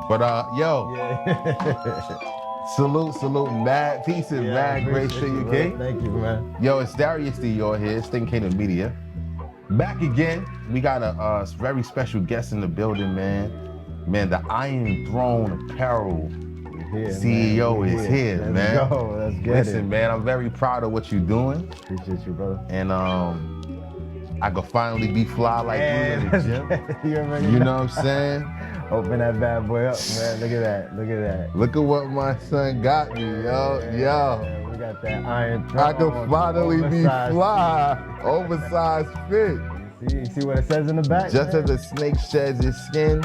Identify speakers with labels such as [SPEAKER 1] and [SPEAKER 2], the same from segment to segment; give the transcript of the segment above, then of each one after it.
[SPEAKER 1] But yo,
[SPEAKER 2] Yeah.
[SPEAKER 1] salute, mad peace and mad great shit, you king.
[SPEAKER 2] Thank you, man.
[SPEAKER 1] Yo, it's Darius D. You're here, Sting King of Media. Back again. We got a very special guest in the building, man. Man, the Iron Throne Apparel CEO is here, man.
[SPEAKER 2] Let's go. Let's get
[SPEAKER 1] Listen, man, I'm very proud of what you're doing.
[SPEAKER 2] Appreciate you, brother.
[SPEAKER 1] And I could finally be fly like you in the gym. You know what I'm saying?
[SPEAKER 2] Open that bad boy up, man. Look at that. Look at that.
[SPEAKER 1] Look at what my son got me, yo.
[SPEAKER 2] Yeah, we got that Iron Throne.
[SPEAKER 1] I could finally be fly. Oversized fit.
[SPEAKER 2] You see what it says in the back?
[SPEAKER 1] Just as a snake sheds its skin,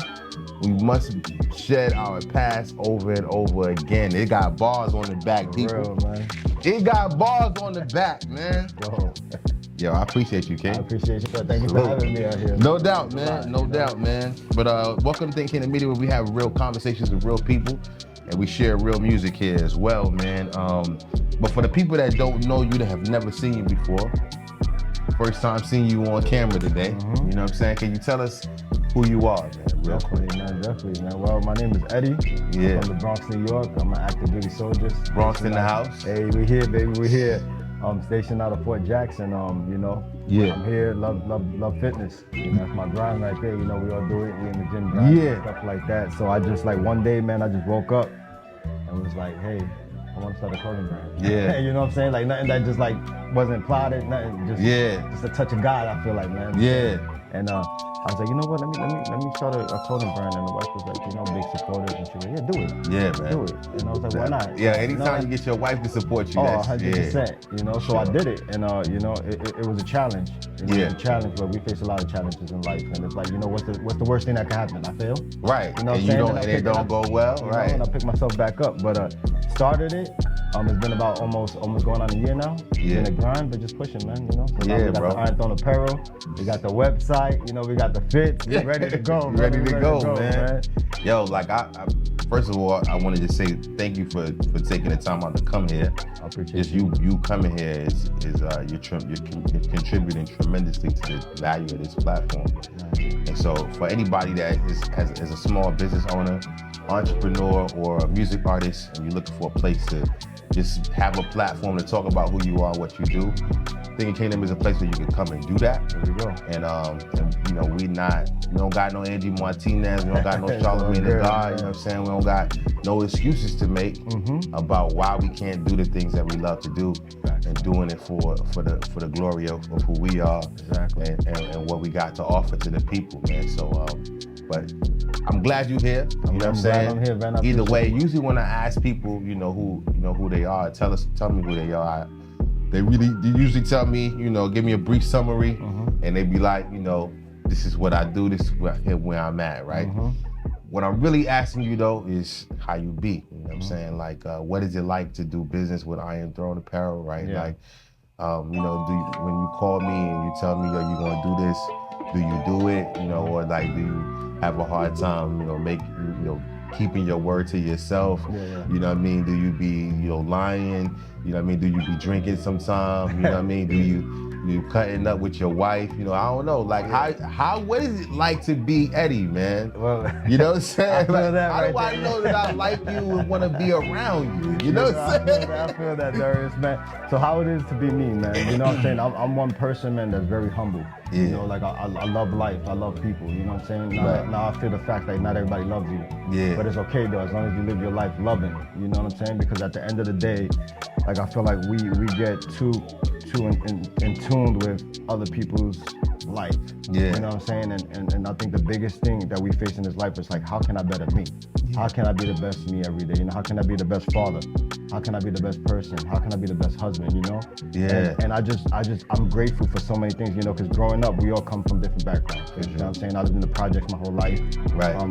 [SPEAKER 1] we must shed our past over and over again. It got bars on the back, people.
[SPEAKER 2] Real, man.
[SPEAKER 1] It got bars on the back, man. Yo, I appreciate you, King.
[SPEAKER 2] I appreciate you. Thank you for having me out here.
[SPEAKER 1] No doubt, man. No doubt, man. But welcome to Think King of Media, where we have real conversations with real people, and we share real music here as well, man. But for the people that don't know you, that have never seen you before, first time seeing you on camera today, you know what I'm saying? Can you tell us who you are, man? Real quick.
[SPEAKER 2] Definitely, man. Well, my name is Eddie.
[SPEAKER 1] Yeah.
[SPEAKER 2] I'm from the Bronx, New York. I'm an active duty soldier.
[SPEAKER 1] Bronx in the house.
[SPEAKER 2] Hey, we here, baby. We here. Stationed out of Fort Jackson. You know.
[SPEAKER 1] Yeah.
[SPEAKER 2] I'm here. Love fitness. You know, that's my grind right there. You know, we all do it. We in the gym grind and stuff like that. So I just one day, man, I just woke up and was like, hey, I want to start a clothing brand.
[SPEAKER 1] Yeah.
[SPEAKER 2] You know what I'm saying? Like nothing that just wasn't plotted. Nothing. Just a touch of God. I feel like, man.
[SPEAKER 1] Yeah.
[SPEAKER 2] And I was like, you know what? Let me start a clothing brand. And the wife was like, you know, big supporters, and she was like, yeah, do it.
[SPEAKER 1] Yeah, man.
[SPEAKER 2] Do it. And I was like, why not?
[SPEAKER 1] Yeah, anytime you get your wife to support you,
[SPEAKER 2] that's 100%.
[SPEAKER 1] Yeah.
[SPEAKER 2] You know, so I did it, and you know, it was a challenge. It was a challenge, but we face a lot of challenges in life, and it's like, you know, what's the worst thing that could happen? I fail.
[SPEAKER 1] Right.
[SPEAKER 2] You know,
[SPEAKER 1] and it don't go well. Right.
[SPEAKER 2] And I pick myself back up, but started it. It's been about almost going on a year now. It's been a grind, but just pushing, man. You know. So now we got the Iron Throne Apparel. We got the website. You know, we got the fits. We're ready to go.
[SPEAKER 1] ready to go, man. Yo, like I first of all, I wanted to say thank you for taking the time out to come here.
[SPEAKER 2] I appreciate
[SPEAKER 1] just you coming here is you're contributing tremendously to the value of this platform. And so for anybody that is a small business owner, entrepreneur, or a music artist, and you're looking for a place to just have a platform to talk about who you are, what you do, Thinking Kingdom is a place where you can come and do that.
[SPEAKER 2] There we go.
[SPEAKER 1] And you know, we don't got no Angie Martinez, we don't got no Charlamagne the God, you know what I'm saying? We don't got no excuses to make about why we can't do the things that we love to do, and doing it for the glory of who we are, and what we got to offer to the people, man. So but I'm glad you're here. You know what I'm saying?
[SPEAKER 2] I'm here, man.
[SPEAKER 1] Either way, usually when I ask people, you know who they are, tell me who they are. They usually tell me, you know, give me a brief summary, and they be like, you know, this is what I do, this is where I'm at, right? What I'm really asking you though is how you be. You know what I'm saying? Like, what is it like to do business with Iron Throne Apparel, right?
[SPEAKER 2] Yeah.
[SPEAKER 1] Like, you know, when you call me and you tell me, yo, you gonna do this, do you do it? You know, or like, do you have a hard time, you know, keeping your word to yourself? You know what I mean? Do you be, you know, lying? You know what I mean? Do you be drinking sometime? You know what I mean? Do you cutting up with your wife? You know, I don't know. Like, what is it like to be Eddie, man?
[SPEAKER 2] Well,
[SPEAKER 1] you know what I'm saying?
[SPEAKER 2] I feel
[SPEAKER 1] like,
[SPEAKER 2] that
[SPEAKER 1] how
[SPEAKER 2] right
[SPEAKER 1] do I
[SPEAKER 2] there.
[SPEAKER 1] know that I like you and want to be around you? You know what I'm saying?
[SPEAKER 2] I feel that, Darius, man. So how it is to be me, man. You know what I'm saying? I'm one person, man, that's very humble. You know, like I love life, I love people, you know what I'm saying? Now I feel the fact that not everybody loves you. But it's okay though, as long as you live your life loving, you know what I'm saying? Because at the end of the day, like I feel like we get too in tune with other people's life. You know what I'm saying? And I think the biggest thing that we face in this life is like, how can I better me? How can I be the best me every day? You know, how can I be the best father? How can I be the best person? How can I be the best husband, you know? And I'm grateful for so many things, you know, because growing up, we all come from different backgrounds. You know what I'm saying? I lived in the projects my whole life.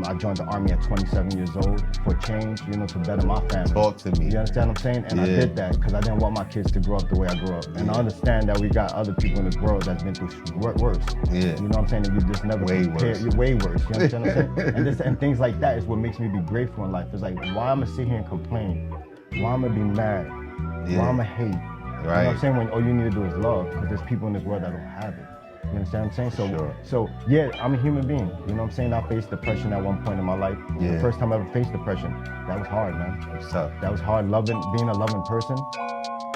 [SPEAKER 2] I joined the Army at 27 years old for change, you know, to better my family.
[SPEAKER 1] Talk to me.
[SPEAKER 2] You understand what I'm saying? And I did that because I didn't want my kids to grow up the way I grew up. And I understand that we got other people in this world that's been through worse. You know what I'm saying? And you just never compare. You're way worse. You understand what I'm saying? And things like that is what makes me be grateful in life. It's like, why I'm gonna sit here and complain? Why I'm gonna be mad? Why I'm gonna hate? You know what I'm saying? When all you need to do is love, because there's people in this world that don't have it. You understand what I'm saying? So,
[SPEAKER 1] Sure.
[SPEAKER 2] so yeah, I'm a human being. You know what I'm saying? I faced depression at one point in my life.
[SPEAKER 1] Yeah.
[SPEAKER 2] The first time I ever faced depression, that was hard, man.
[SPEAKER 1] It's tough.
[SPEAKER 2] That was hard, being a loving person,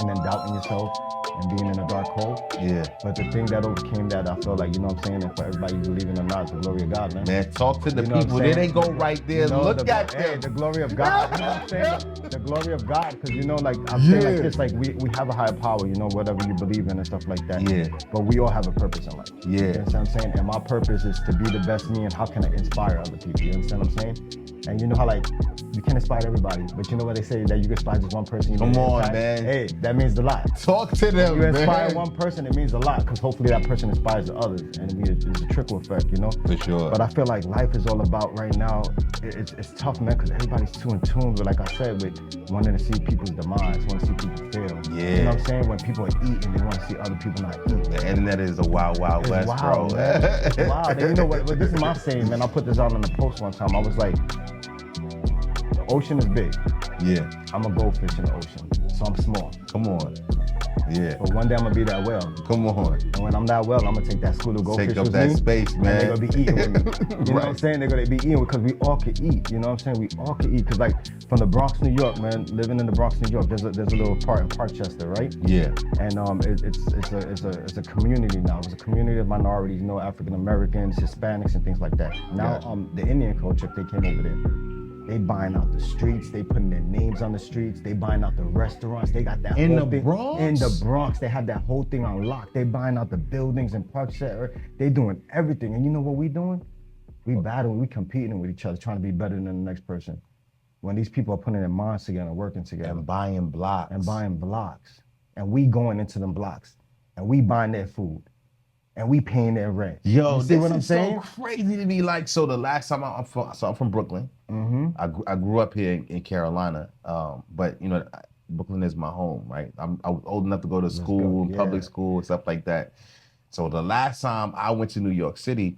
[SPEAKER 2] and then doubting yourself and being in a dark hole.
[SPEAKER 1] Yeah.
[SPEAKER 2] But the thing that overcame that, I feel like, you know what I'm saying, and for everybody believing or not, the glory of God, man.
[SPEAKER 1] Man, talk to the
[SPEAKER 2] You know
[SPEAKER 1] people.
[SPEAKER 2] what I'm
[SPEAKER 1] There they
[SPEAKER 2] saying?
[SPEAKER 1] go right there.
[SPEAKER 2] You know,
[SPEAKER 1] Look at
[SPEAKER 2] hey,
[SPEAKER 1] them.
[SPEAKER 2] the glory of God. You know what I'm saying? The glory of God, because you know, like I'm saying like this, like we have a higher power, you know, whatever you believe in and stuff like that.
[SPEAKER 1] Yeah.
[SPEAKER 2] But we all have a purpose in life.
[SPEAKER 1] Yeah.
[SPEAKER 2] You understand what I'm saying? And my purpose is to be the best me, and how can I inspire other people? You understand what I'm saying? And you know how like you can't inspire everybody, but you know what they say, that you can inspire just one person.
[SPEAKER 1] Come on, man.
[SPEAKER 2] Hey, that means a lot.
[SPEAKER 1] Talk to them,
[SPEAKER 2] You inspire
[SPEAKER 1] man.
[SPEAKER 2] one person, it means a lot, because hopefully that person inspires the others, and it's a trickle effect, you know?
[SPEAKER 1] For sure.
[SPEAKER 2] But I feel like life is all about right now, it's tough, man, because everybody's too in tune with, like I said, with wanting to see people's demise, want to see people fail.
[SPEAKER 1] Yeah.
[SPEAKER 2] You know what I'm saying? When people are eating, they want to see other people not eat.
[SPEAKER 1] The internet is a wild, wild
[SPEAKER 2] It's
[SPEAKER 1] west,
[SPEAKER 2] wild,
[SPEAKER 1] bro.
[SPEAKER 2] man. It's wild. And you know what? This is my saying, man. I put this out on the post one time. I was like, the ocean is big.
[SPEAKER 1] Yeah.
[SPEAKER 2] I'm a goldfish in the ocean, so I'm small.
[SPEAKER 1] Come on. Yeah.
[SPEAKER 2] But one day I'm gonna be that whale.
[SPEAKER 1] Come on.
[SPEAKER 2] And when I'm that well, I'm gonna take that school of goldfish
[SPEAKER 1] Take up
[SPEAKER 2] with
[SPEAKER 1] that
[SPEAKER 2] me,
[SPEAKER 1] space,
[SPEAKER 2] and
[SPEAKER 1] man.
[SPEAKER 2] they're gonna be eating with me. You know what I'm saying? They're gonna be eating because we all can eat. You know what I'm saying? We all can eat. Cause like from the Bronx, New York, man, living in the Bronx, New York, there's a little part in Parkchester, right?
[SPEAKER 1] Yeah.
[SPEAKER 2] And it's a community now. It's a community of minorities, you know, African Americans, Hispanics, and things like that. Now the Indian culture, they came over there. They buying out the streets. They putting their names on the streets. They buying out the restaurants. They got that
[SPEAKER 1] In
[SPEAKER 2] whole
[SPEAKER 1] the
[SPEAKER 2] thing.
[SPEAKER 1] Bronx?
[SPEAKER 2] In the Bronx, they had that whole thing on lock. They buying out the buildings in Parkchester. They doing everything. And you know what we doing? We battling. We competing with each other, trying to be better than the next person. When these people are putting their minds together and working together.
[SPEAKER 1] And buying blocks.
[SPEAKER 2] And we going into them blocks. And we buying their food. And we paying their rent.
[SPEAKER 1] Yo,
[SPEAKER 2] you see
[SPEAKER 1] this
[SPEAKER 2] what I'm
[SPEAKER 1] is
[SPEAKER 2] saying?
[SPEAKER 1] so crazy to me. Like, so the last time I'm from Brooklyn.
[SPEAKER 2] Mm-hmm.
[SPEAKER 1] I grew up here in Carolina, but you know, Brooklyn is my home, right? I was old enough to go to school, public school, and stuff like that. So the last time I went to New York City,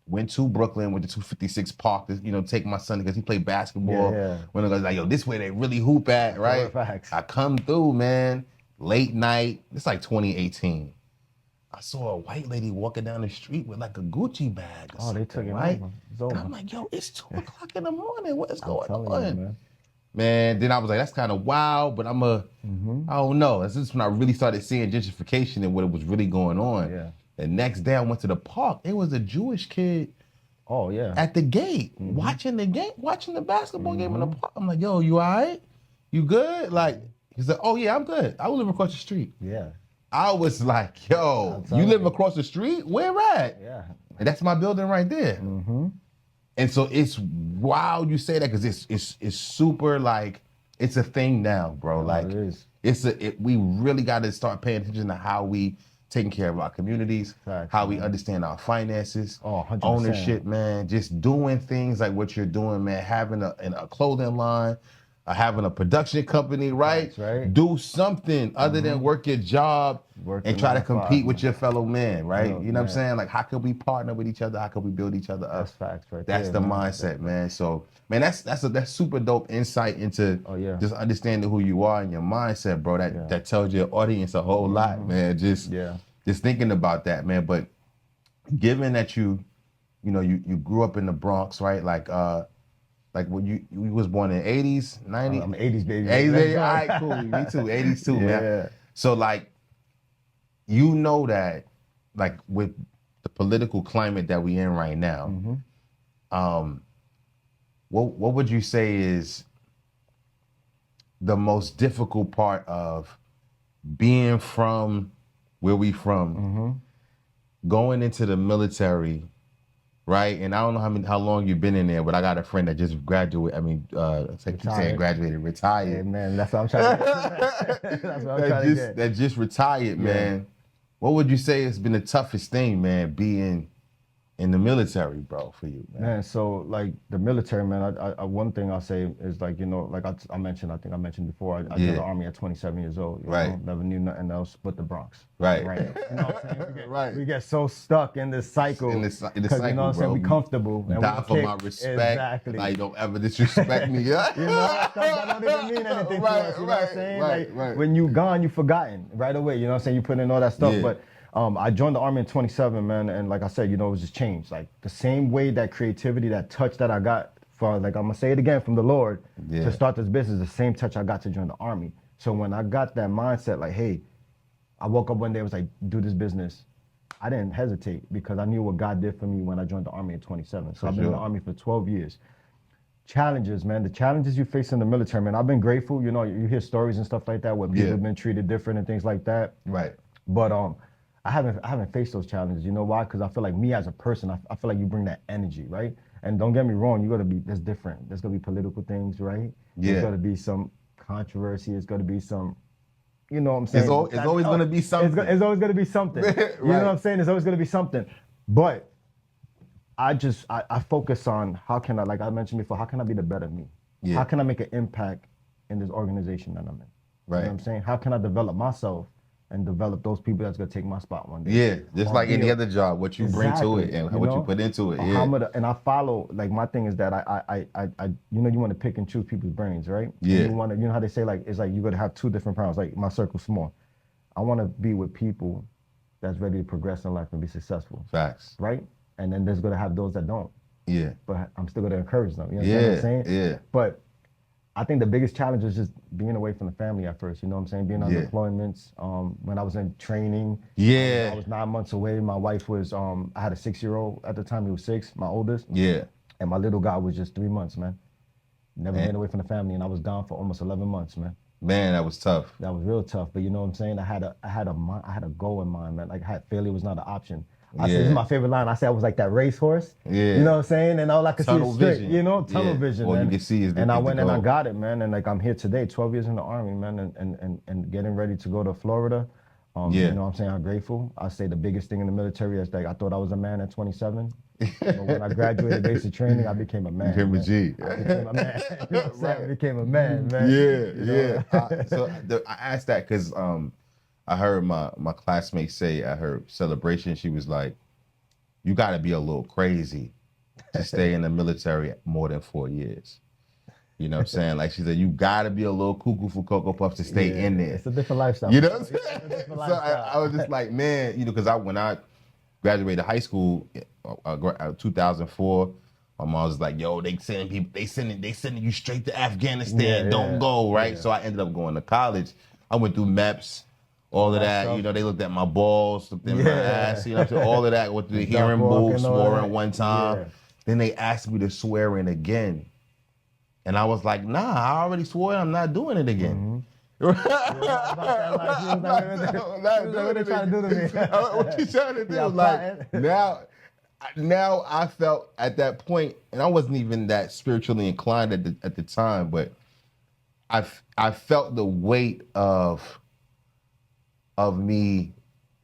[SPEAKER 1] went to Brooklyn, went to 256 Park to, you know, take my son because he played basketball. When I was like, yo, this way they really hoop at, right?
[SPEAKER 2] Facts.
[SPEAKER 1] I come through, man, late night. It's like 2018. I saw a white lady walking down the street with like a Gucci bag.
[SPEAKER 2] Oh, they took it
[SPEAKER 1] right?
[SPEAKER 2] over.
[SPEAKER 1] And I'm like, yo, it's 2 o'clock in the morning. What is going on?
[SPEAKER 2] You,
[SPEAKER 1] man, then I was like, that's kind of wild, but I don't know. This is when I really started seeing gentrification and what was really going on.
[SPEAKER 2] Yeah.
[SPEAKER 1] The next day I went to the park. It was a Jewish kid at the gate, watching the basketball game in the park. I'm like, yo, you all right? You good? Like, he's like, oh yeah, I'm good. I live across the street.
[SPEAKER 2] Yeah.
[SPEAKER 1] I was like, yo, you live across the street? Where at?
[SPEAKER 2] Yeah.
[SPEAKER 1] And that's my building right there.
[SPEAKER 2] Mm-hmm.
[SPEAKER 1] And so it's wild you say that because it's super like, it's a thing now, bro. Like,
[SPEAKER 2] it is.
[SPEAKER 1] We really got to start paying attention to how we taking care of our communities, how we understand our finances,
[SPEAKER 2] 100%.
[SPEAKER 1] ownership, man. Just doing things like what you're doing, man. Having a clothing line, having a production company, right?
[SPEAKER 2] That's right.
[SPEAKER 1] Do something other than work your job and try to compete with your fellow man, right? You know what I'm saying? Like, how can we partner with each other? How can we build each other up?
[SPEAKER 2] That's facts, right?
[SPEAKER 1] That's the mindset, man. So, man, that's super dope insight into just understanding who you are and your mindset, bro. That tells your audience a whole lot, man. Just thinking about that, man. But given that you grew up in the Bronx, right? Like when you was born in 80s, 90s?
[SPEAKER 2] I'm 80s baby.
[SPEAKER 1] 80s baby, all right, cool. Me too, 80s too, man. So like, you know that, like with the political climate that we in right now, what would you say is the most difficult part of being from where we from, going into the military, right? And I don't know how long you've been in there, but I got a friend that just graduated. I mean, retired.
[SPEAKER 2] Yeah, man, that's what I'm trying to get.
[SPEAKER 1] That just retired, man. What would you say has been the toughest thing, man, being in the military, bro, for you, man?
[SPEAKER 2] Man, so like the military, man, I one thing I'll say is like, you know, like I think I mentioned before, I did the Army at 27 years old. You know, never knew nothing else but the Bronx.
[SPEAKER 1] Right.
[SPEAKER 2] You know what I'm saying? We
[SPEAKER 1] We
[SPEAKER 2] get so stuck in this cycle.
[SPEAKER 1] in the cycle,
[SPEAKER 2] you know what I'm saying?
[SPEAKER 1] bro.
[SPEAKER 2] We comfortable. And
[SPEAKER 1] Die
[SPEAKER 2] we
[SPEAKER 1] for
[SPEAKER 2] kick.
[SPEAKER 1] my respect.
[SPEAKER 2] Exactly.
[SPEAKER 1] Like, don't ever disrespect me.
[SPEAKER 2] You know, that don't even mean anything to us. You know what I'm saying? Like, when you gone, you forgotten right away. You know what I'm saying? You put in all that stuff.
[SPEAKER 1] Yeah.
[SPEAKER 2] But I joined the Army in 27, man, and like I said, you know, it was just changed. Like the same way that creativity, that touch that I got from, like I'm gonna say it again, from the Lord to start this business, the same touch I got to join the Army. So when I got that mindset, like, hey, I woke up one day, I was like, do this business. I didn't hesitate because I knew what God did for me when I joined the Army at 27. So I've been in the Army for 12 years. Challenges, man, the challenges you face in the military, man. I've been grateful. You know, you hear stories and stuff like that where people have been treated different and things like that.
[SPEAKER 1] Right.
[SPEAKER 2] But I haven't faced those challenges. You know why? Because I feel like me as a person, I feel like you bring that energy, right? And don't get me wrong, there's different. There's gonna be political things, right?
[SPEAKER 1] Yeah.
[SPEAKER 2] There's gonna be some controversy. It's gonna be some, you know what I'm saying?
[SPEAKER 1] It's always going to be something.
[SPEAKER 2] It's always going to be something.
[SPEAKER 1] Right.
[SPEAKER 2] You know what I'm saying? It's always going to be something. But I focus on how can I, like I mentioned before, how can I be the better me? Yeah. How can I make an impact in this organization that I'm in?
[SPEAKER 1] Right.
[SPEAKER 2] You know what I'm saying? How can I develop myself and develop those people that's going to take my spot one day?
[SPEAKER 1] Yeah, just like any other job, what you bring to it and what you put into it. Yeah.
[SPEAKER 2] And I follow, like my thing is that I you know, you want to pick and choose people's brains, right?
[SPEAKER 1] Yeah.
[SPEAKER 2] And you know how they say, like, it's like you got to have two different pounds. Like my circle's small. I want to be with people that's ready to progress in life and be successful.
[SPEAKER 1] Facts.
[SPEAKER 2] Right? And then there's going to have those that don't.
[SPEAKER 1] Yeah.
[SPEAKER 2] But I'm still going to encourage them. You know what I'm saying?
[SPEAKER 1] Yeah.
[SPEAKER 2] But I think the biggest challenge is just being away from the family at first. You know what I'm saying? Being on deployments. When I was in training, I was 9 months away. My wife was, I had a 6-year-old at the time. He was 6, my oldest.
[SPEAKER 1] Yeah.
[SPEAKER 2] And my little guy was just 3 months, man. Never been away from the family, and I was gone for almost 11 months, man.
[SPEAKER 1] Man, that was tough.
[SPEAKER 2] That was real tough. But you know what I'm saying? I had a goal in mind, man. Like failure was not an option. I said, this is my favorite line. I said I was like that racehorse. Yeah. You know what I'm saying? And all I could see is straight, vision. You know, tunnel vision.
[SPEAKER 1] All you can see is
[SPEAKER 2] and I went and I got it, man. And like I'm here today, 12 years in the Army, man, and getting ready to go to Florida. You know what I'm saying? I'm grateful. I say the biggest thing in the military is like I thought I was a man at 27. But when I graduated basic training, I became a man.
[SPEAKER 1] Became a G.
[SPEAKER 2] I became a man. You know what I'm saying? I became a man, man.
[SPEAKER 1] Yeah. I asked that because I heard my classmate say at her celebration, she was like, you got to be a little crazy to stay in the military more than 4 years. You know what I'm saying? Like she said, you got to be a little cuckoo for Cocoa Puffs to stay in there.
[SPEAKER 2] It's a different lifestyle.
[SPEAKER 1] You know what I'm saying? So I was just like, man, you know, because when I graduated high school, 2004, my mom was like, yo, they sending you straight to Afghanistan. Don't go, right? So I ended up going to college. I went through MEPS. All of that, you know, they looked at my balls, looked at my ass, you know, all of that with the hearing booth, swore in one time. Yeah. Then they asked me to swear in again. And I was like, nah, I already swore I'm not doing it again.
[SPEAKER 2] What
[SPEAKER 1] you trying to do? Like, now I felt at that point, and I wasn't even that spiritually inclined at the time, but I felt the weight of me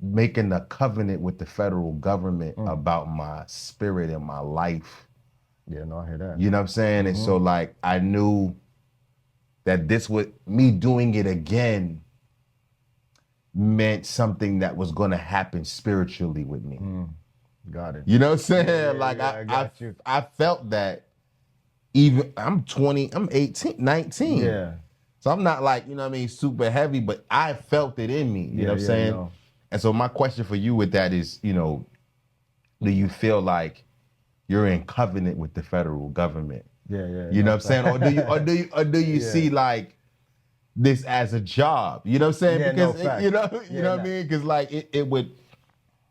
[SPEAKER 1] making a covenant with the federal government about my spirit and my life.
[SPEAKER 2] Yeah, no, I hear that.
[SPEAKER 1] You know what I'm saying? And so like, I knew that me doing it again meant something that was going to happen spiritually with me.
[SPEAKER 2] Got it.
[SPEAKER 1] You know what I'm saying? I felt that even, I'm 18, 19.
[SPEAKER 2] Yeah.
[SPEAKER 1] So I'm not like, you know what I mean, super heavy, but I felt it in me. You know what I'm saying? No. And so my question for you with that is, you know, do you feel like you're in covenant with the federal government?
[SPEAKER 2] Yeah.
[SPEAKER 1] You know what I'm saying? Or do you see like this as a job? You know what I'm saying?
[SPEAKER 2] Yeah,
[SPEAKER 1] because
[SPEAKER 2] no,
[SPEAKER 1] you know what I mean? Because like it would,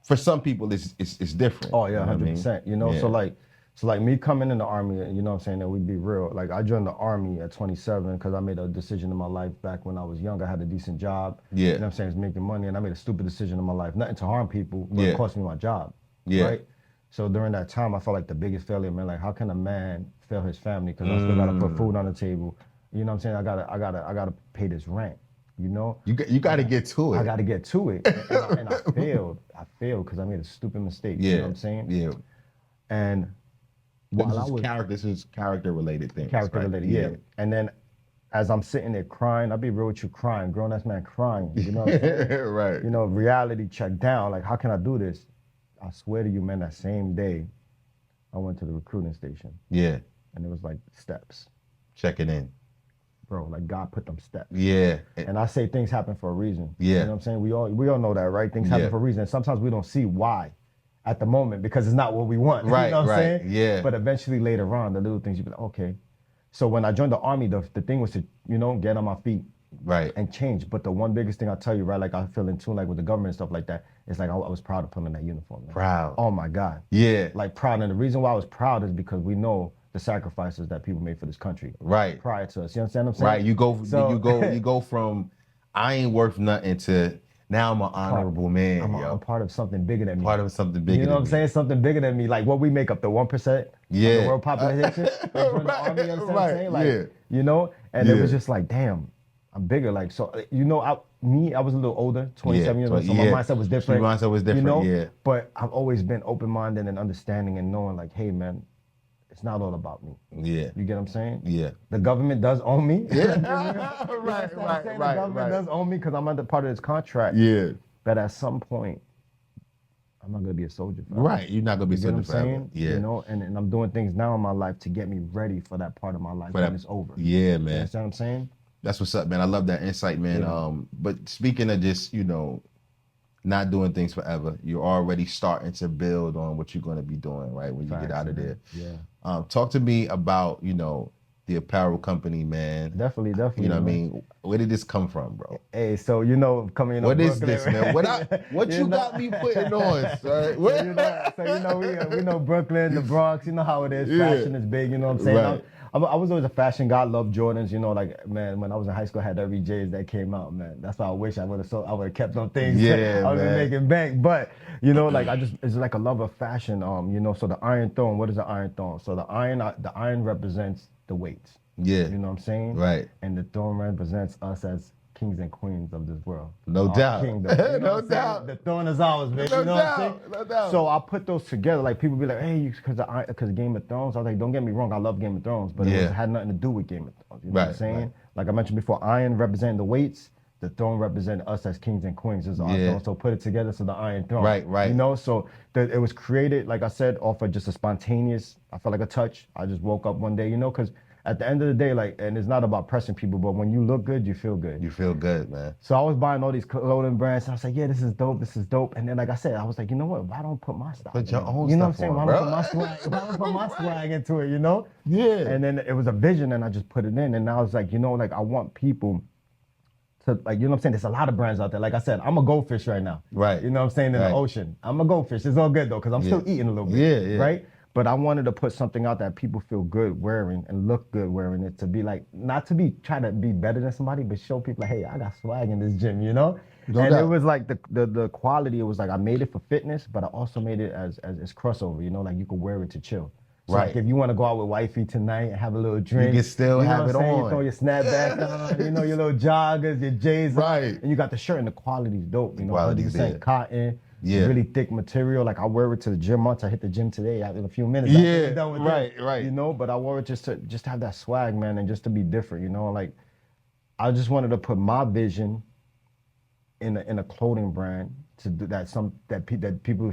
[SPEAKER 1] for some people it's different.
[SPEAKER 2] Oh yeah, 100%.
[SPEAKER 1] You know what I mean?
[SPEAKER 2] You know, so like me coming in the Army, you know what I'm saying, that we'd be real. Like I joined the Army at 27 because I made a decision in my life back when I was young. I had a decent job.
[SPEAKER 1] Yeah.
[SPEAKER 2] You know what I'm saying? It's making money, and I made a stupid decision in my life. Nothing to harm people, but it cost me my job. Yeah. Right? So during that time, I felt like the biggest failure, man. Like how can a man fail his family? Because I still gotta put food on the table. You know what I'm saying? I gotta pay this rent. You know?
[SPEAKER 1] You got to get to it.
[SPEAKER 2] I got to get to it. And I failed. I failed because I made a stupid mistake.
[SPEAKER 1] Yeah.
[SPEAKER 2] You know what I'm saying?
[SPEAKER 1] Yeah.
[SPEAKER 2] And
[SPEAKER 1] this is character related things.
[SPEAKER 2] Character related, yeah. And then as I'm sitting there crying, I'll be real with you, crying, grown ass man crying. You know what I'm saying?
[SPEAKER 1] Right.
[SPEAKER 2] You know, reality check down. Like, how can I do this? I swear to you, man, that same day, I went to the recruiting station.
[SPEAKER 1] Yeah.
[SPEAKER 2] And it was like steps.
[SPEAKER 1] Checking in.
[SPEAKER 2] bro, like God put them steps.
[SPEAKER 1] Yeah.
[SPEAKER 2] And I say things happen for a reason.
[SPEAKER 1] Yeah.
[SPEAKER 2] You know what I'm saying? We all know that, right? Things happen for a reason. And sometimes we don't see why at the moment because it's not what we want.
[SPEAKER 1] Right,
[SPEAKER 2] you know what I'm saying?
[SPEAKER 1] Yeah.
[SPEAKER 2] But eventually later on, the little things you be like, okay. So when I joined the army, the thing was to, get on my feet.
[SPEAKER 1] Right.
[SPEAKER 2] And change. But the one biggest thing I tell you, right, like I feel in tune like with the government and stuff like that, it's like I was proud to put on that uniform. Man.
[SPEAKER 1] Proud.
[SPEAKER 2] Oh my God.
[SPEAKER 1] Yeah.
[SPEAKER 2] Like proud. And the reason why I was proud is because we know the sacrifices that people made for this country.
[SPEAKER 1] Right.
[SPEAKER 2] Prior to us. You understand what I'm saying?
[SPEAKER 1] Right. You go from I ain't worth nothing to now I'm an honorable man.
[SPEAKER 2] I'm part of something bigger than me.
[SPEAKER 1] Part of something bigger than me.
[SPEAKER 2] You know what I'm saying? Something bigger than me. Like what we make up, the 1% of the world population. Like, the army, you understand what I'm saying? Like, and it was just like, damn, I'm bigger. Like, so, I was a little older, 27 years old, so my mindset was different.
[SPEAKER 1] Your mindset was different, yeah. But
[SPEAKER 2] I've always been open-minded and understanding and knowing like, hey, man, it's not all about me.
[SPEAKER 1] Yeah.
[SPEAKER 2] You get what I'm saying?
[SPEAKER 1] Yeah.
[SPEAKER 2] The government does own me.
[SPEAKER 1] Yeah.
[SPEAKER 2] Right. The government does own me because I'm under part of this contract.
[SPEAKER 1] Yeah.
[SPEAKER 2] But at some point, I'm not gonna be a soldier forever.
[SPEAKER 1] Right. You're not gonna be a soldier forever.
[SPEAKER 2] Saying?
[SPEAKER 1] Yeah.
[SPEAKER 2] And I'm doing things now in my life to get me ready for that part of my life when it's over.
[SPEAKER 1] Yeah, man.
[SPEAKER 2] You understand what I'm saying?
[SPEAKER 1] That's what's up, man. I love that insight, man. Yeah. But speaking of just, not doing things forever, you're already starting to build on what you're going to be doing, right, when you get out of there.
[SPEAKER 2] Yeah.
[SPEAKER 1] Talk to me about, the apparel company, man.
[SPEAKER 2] Definitely.
[SPEAKER 1] You know what I mean? Where did this come from, bro?
[SPEAKER 2] Hey, so coming in.
[SPEAKER 1] What
[SPEAKER 2] Brooklyn,
[SPEAKER 1] is this, man? What you got me putting on, sir?
[SPEAKER 2] We know Brooklyn, the Bronx. You know how it is. Fashion is big. You know what I'm saying?
[SPEAKER 1] Right.
[SPEAKER 2] I was always a fashion guy. Loved Jordans. Like, man, when I was in high school, I had every J's that came out. Man, that's why I wish I would have kept them things.
[SPEAKER 1] Yeah,
[SPEAKER 2] I would have been making bank. But like it's like a love of fashion. So the Iron Throne. What is the Iron Throne? So the iron represents the weights.
[SPEAKER 1] Yeah.
[SPEAKER 2] You know what I'm saying?
[SPEAKER 1] Right.
[SPEAKER 2] And the throne represents us as kings and queens of this world.
[SPEAKER 1] No doubt.
[SPEAKER 2] Kingdom,
[SPEAKER 1] No doubt.
[SPEAKER 2] The throne is ours, baby.
[SPEAKER 1] No
[SPEAKER 2] you know
[SPEAKER 1] doubt.
[SPEAKER 2] What I'm saying?
[SPEAKER 1] No doubt.
[SPEAKER 2] So I put those together. Like people be like, hey, because Game of Thrones. I was like, don't get me wrong, I love Game of Thrones, but it had nothing to do with Game of Thrones. You know what I'm saying? Right. Like I mentioned before, iron representing the weights. The throne representing us as kings and queens. This is our throne. So put it together, so the Iron Throne.
[SPEAKER 1] Right.
[SPEAKER 2] So it was created, like I said, off of just a spontaneous, I felt like a touch. I just woke up one day, because at the end of the day, and it's not about pressing people, but when you look good, you feel good.
[SPEAKER 1] You feel good, man.
[SPEAKER 2] So I was buying all these clothing brands. And I was like, yeah, this is dope. And then, like I said, I was like, you know what? Why don't I put my style?
[SPEAKER 1] Put your own
[SPEAKER 2] You know
[SPEAKER 1] stuff
[SPEAKER 2] what I'm saying?
[SPEAKER 1] on,
[SPEAKER 2] Why don't I put my swag into it,
[SPEAKER 1] Yeah.
[SPEAKER 2] And then it was a vision, and I just put it in. And now it's like, I want people to, like, you know what I'm saying? There's a lot of brands out there. Like I said, I'm a goldfish right now.
[SPEAKER 1] Right.
[SPEAKER 2] You know what I'm saying? In the ocean. I'm a goldfish. It's all good, though, because I'm still eating a little bit.
[SPEAKER 1] Yeah.
[SPEAKER 2] Right? But I wanted to put something out that people feel good wearing and look good wearing it, to be like, not to be try to be better than somebody, but show people like, hey, I got swag in this gym, It was like the quality, it was like I made it for fitness, but I also made it as crossover, like you could wear it to chill. So
[SPEAKER 1] right.
[SPEAKER 2] Like if you want to go out with wifey tonight and have a little drink,
[SPEAKER 1] you can still have it on.
[SPEAKER 2] You throw your snapback on, your little joggers, your J's,
[SPEAKER 1] right?
[SPEAKER 2] And you got the shirt, and the quality's dope.
[SPEAKER 1] 100%
[SPEAKER 2] cotton. Yeah. Really thick material. Like I wear it to the gym once. I hit the gym today in a few minutes.
[SPEAKER 1] Yeah.
[SPEAKER 2] Done with
[SPEAKER 1] Right.
[SPEAKER 2] But I wore it just to have that swag, man, and just to be different. Like I just wanted to put my vision in a clothing brand to do that people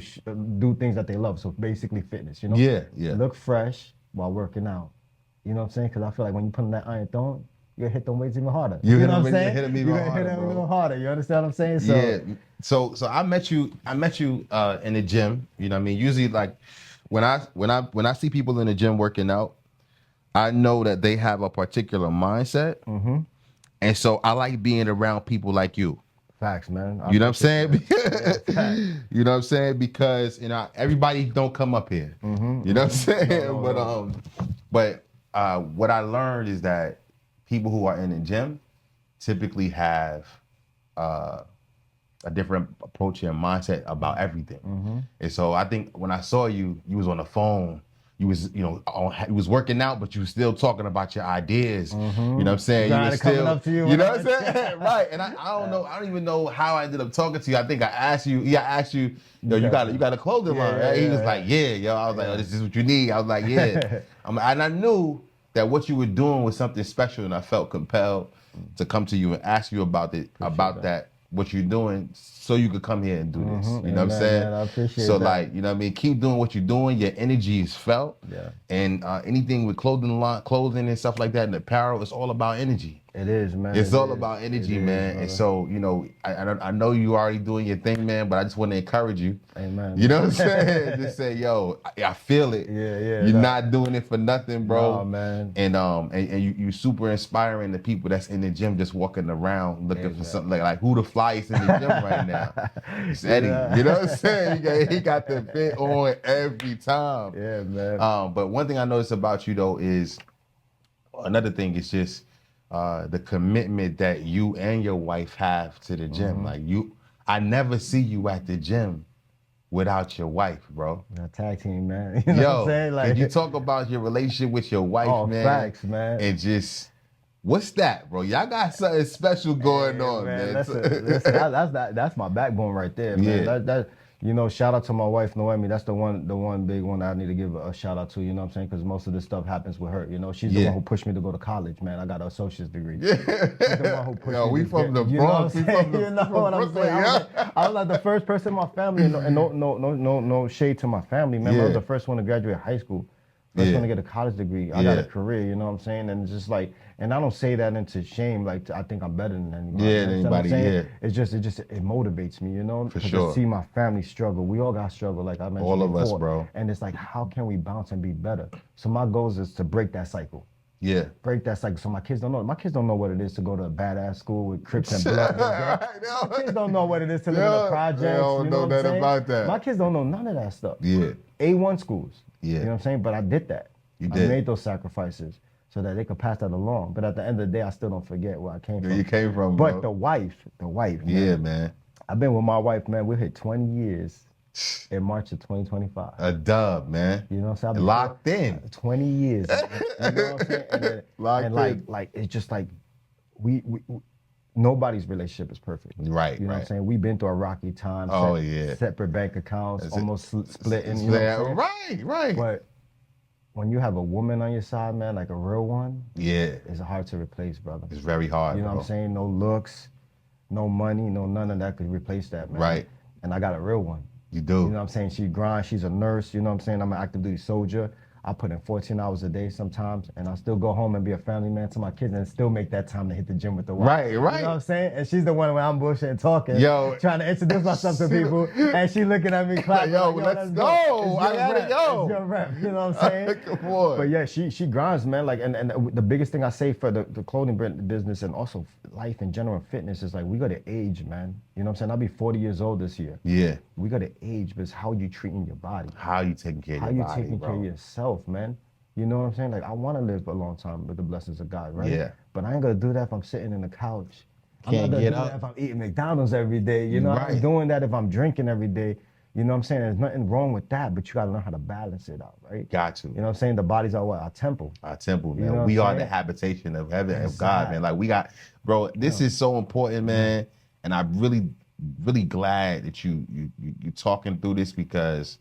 [SPEAKER 2] do things that they love. So basically fitness.
[SPEAKER 1] Yeah.
[SPEAKER 2] Look fresh while working out. You know what I'm saying? Because I feel like when you put on that Iron Throne, you're gonna hit them weights even harder. You know what I'm saying?
[SPEAKER 1] Hit them
[SPEAKER 2] even harder. You understand what I'm saying? So,
[SPEAKER 1] yeah. So I met you in the gym. You know what I mean? Usually, like when I see people in the gym working out, I know that they have a particular mindset, and so I like being around people like you.
[SPEAKER 2] Facts, man.
[SPEAKER 1] You know what I'm saying? You know what I'm saying? Because everybody don't come up here. You know what I'm saying? No. But what I learned is that people who are in the gym typically have a different approach and mindset about everything. And so I think when I saw you was on the phone. You was, you was working out, but you was still talking about your ideas. You know what I'm saying?
[SPEAKER 2] You was still up to you.
[SPEAKER 1] You know what I'm saying? Right. And I don't know. I don't even know how I ended up talking to you. I think I asked you. Yeah, I asked you. You got a clothing line. Right? He was like, yeah, yo. I was like, oh, this is what you need. I was like, yeah. And I knew that what you were doing was something special, and I felt compelled to come to you and ask you about it, that what you're doing so you could come here and do this. You know what I'm
[SPEAKER 2] Amen,
[SPEAKER 1] saying?
[SPEAKER 2] man, I appreciate
[SPEAKER 1] so
[SPEAKER 2] that.
[SPEAKER 1] like, you know what I mean? Keep doing what you're doing. Your energy is felt.
[SPEAKER 2] Yeah.
[SPEAKER 1] And anything with clothing and stuff like that and apparel, it's all about energy.
[SPEAKER 2] It is, man.
[SPEAKER 1] It's all about energy, man.
[SPEAKER 2] Brother.
[SPEAKER 1] And so, you know, I know you already doing your thing, man, but I just want to encourage you.
[SPEAKER 2] Amen.
[SPEAKER 1] You know what I'm saying? Just say, yo, I feel it.
[SPEAKER 2] Yeah.
[SPEAKER 1] You're not doing it for nothing, bro.
[SPEAKER 2] Nah, man.
[SPEAKER 1] And you super inspiring the people that's in the gym just walking around looking for something like who the flyest in the gym right now. It's Eddie.
[SPEAKER 2] Yeah.
[SPEAKER 1] You know what I'm saying? He got the fit on every time.
[SPEAKER 2] Yeah, man.
[SPEAKER 1] But one thing I noticed about you though is another thing is just the commitment that you and your wife have to the gym. Like I never see you at the gym without your wife, bro.
[SPEAKER 2] A tag team, man. You know what I'm saying? Like,
[SPEAKER 1] can you talk about your relationship with your wife, man?
[SPEAKER 2] Facts, man.
[SPEAKER 1] And just, what's that, bro? Y'all got something special going on, man.
[SPEAKER 2] Listen, that's my backbone right there, man.
[SPEAKER 1] Yeah.
[SPEAKER 2] That you know, shout out to my wife, Noemi. That's the one big one I need to give a shout out to, you know what I'm saying? Because most of this stuff happens with her, you know? She's the one who pushed me to go to college, man. I got an associate's degree.
[SPEAKER 1] Yeah.
[SPEAKER 2] She's the one who pushed me
[SPEAKER 1] we from the Bronx.
[SPEAKER 2] You know what I'm saying? I was like the first person in my family, and no shade to my family, man. I was the first one to graduate high school. First one to get a college degree. I got a career, you know what I'm saying? And it's just like, and I don't say that into shame, like I think I'm better than anybody.
[SPEAKER 1] Yeah, than anybody,
[SPEAKER 2] It's just, it motivates me, you know?
[SPEAKER 1] For sure.
[SPEAKER 2] To see my family struggle. We all got struggle, like I mentioned
[SPEAKER 1] all of
[SPEAKER 2] before.
[SPEAKER 1] us, bro.
[SPEAKER 2] And it's like, how can we bounce and be better? So my goal is to break that cycle.
[SPEAKER 1] Yeah.
[SPEAKER 2] Break that cycle so my kids don't know. My kids don't know what it is to go to a badass school with Crips and Bloods. My kids don't know what it is to live in the projects.
[SPEAKER 1] They don't know nothing about that.
[SPEAKER 2] My kids don't know none of that stuff.
[SPEAKER 1] Yeah.
[SPEAKER 2] A1 schools.
[SPEAKER 1] Yeah.
[SPEAKER 2] You know what I'm saying? But I did that. I made those sacrifices so that they could pass that along. But at the end of the day, I still don't forget where I came from.
[SPEAKER 1] You came from,
[SPEAKER 2] But
[SPEAKER 1] bro.
[SPEAKER 2] the wife, man.
[SPEAKER 1] Yeah, man.
[SPEAKER 2] I've been with my wife, man. We hit 20 years in March of 2025.
[SPEAKER 1] A dub, man.
[SPEAKER 2] You know what I'm saying?
[SPEAKER 1] Locked in.
[SPEAKER 2] 20 years. You know what I'm saying? And like it's just like we nobody's relationship is perfect.
[SPEAKER 1] Right,
[SPEAKER 2] You know what I'm saying? We've been through a rocky time. Separate bank accounts, almost splitting. You know what I'm saying?
[SPEAKER 1] Right.
[SPEAKER 2] But when you have a woman on your side, man, like a real one, it's hard to replace, brother.
[SPEAKER 1] It's very hard.
[SPEAKER 2] You know what I'm saying? No looks, no money, none of that could replace that, man.
[SPEAKER 1] Right.
[SPEAKER 2] And I got a real one.
[SPEAKER 1] You do.
[SPEAKER 2] You know what I'm saying? She grinds, she's a nurse, you know what I'm saying? I'm an active duty soldier. I put in 14 hours a day sometimes, and I still go home and be a family man to my kids and still make that time to hit the gym with the wife.
[SPEAKER 1] Right.
[SPEAKER 2] You know what I'm saying? And she's the one when I'm bullshitting talking, trying to introduce myself to people, and she looking at me clapping.
[SPEAKER 1] Let's go. I gotta go.
[SPEAKER 2] It's your rep, you know what I'm saying?
[SPEAKER 1] Come on.
[SPEAKER 2] But yeah, she grinds, man. Like, and the biggest thing I say for the clothing business and also life in general, fitness, is like, we got to age, man. You know what I'm saying? I'll be 40 years old this year.
[SPEAKER 1] Yeah.
[SPEAKER 2] We got to age, but it's how you treating your body.
[SPEAKER 1] How you taking care of your body,
[SPEAKER 2] How you taking care of yourself, man. You know what I'm saying? Like, I want to live a long time with the blessings of God, right?
[SPEAKER 1] Yeah.
[SPEAKER 2] But I ain't going to do that if I'm sitting in the couch.
[SPEAKER 1] Can't
[SPEAKER 2] I'm not
[SPEAKER 1] get
[SPEAKER 2] gonna do
[SPEAKER 1] up.
[SPEAKER 2] that if I'm eating McDonald's every day. You know, I'm doing that if I'm drinking every day. You know what I'm saying? There's nothing wrong with that, but you got to learn how to balance it out, right?
[SPEAKER 1] Got to.
[SPEAKER 2] You know what I'm saying? The body's our what? Our temple.
[SPEAKER 1] Our temple, man.
[SPEAKER 2] You know
[SPEAKER 1] we
[SPEAKER 2] what
[SPEAKER 1] are
[SPEAKER 2] I'm
[SPEAKER 1] the
[SPEAKER 2] saying?
[SPEAKER 1] habitation of heaven, of God, man. Like, we got, bro, this is so important, man. And I'm really, really glad that you talking through this, because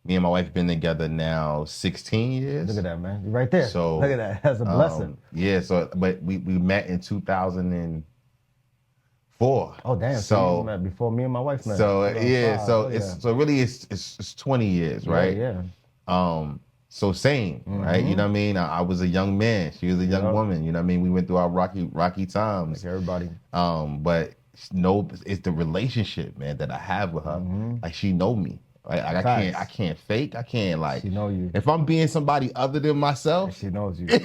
[SPEAKER 1] me and my wife been together now 16 years.
[SPEAKER 2] Look at that, man. You're right there.
[SPEAKER 1] So
[SPEAKER 2] look at that. That's a blessing.
[SPEAKER 1] Yeah. So, but we met in 2004.
[SPEAKER 2] Oh damn! So you met before me and my wife met.
[SPEAKER 1] So yeah. So it's 20 years, right?
[SPEAKER 2] Yeah.
[SPEAKER 1] So same, right? You know what I mean? I was a young man. She was a young woman. You know what I mean? We went through our rocky times.
[SPEAKER 2] Like everybody.
[SPEAKER 1] But it's the relationship, man, that I have with her. Like, she know me. Like, I can't fake. I can't, like,
[SPEAKER 2] she know you.
[SPEAKER 1] If I'm being somebody other than myself,
[SPEAKER 2] she knows you.
[SPEAKER 1] Yo,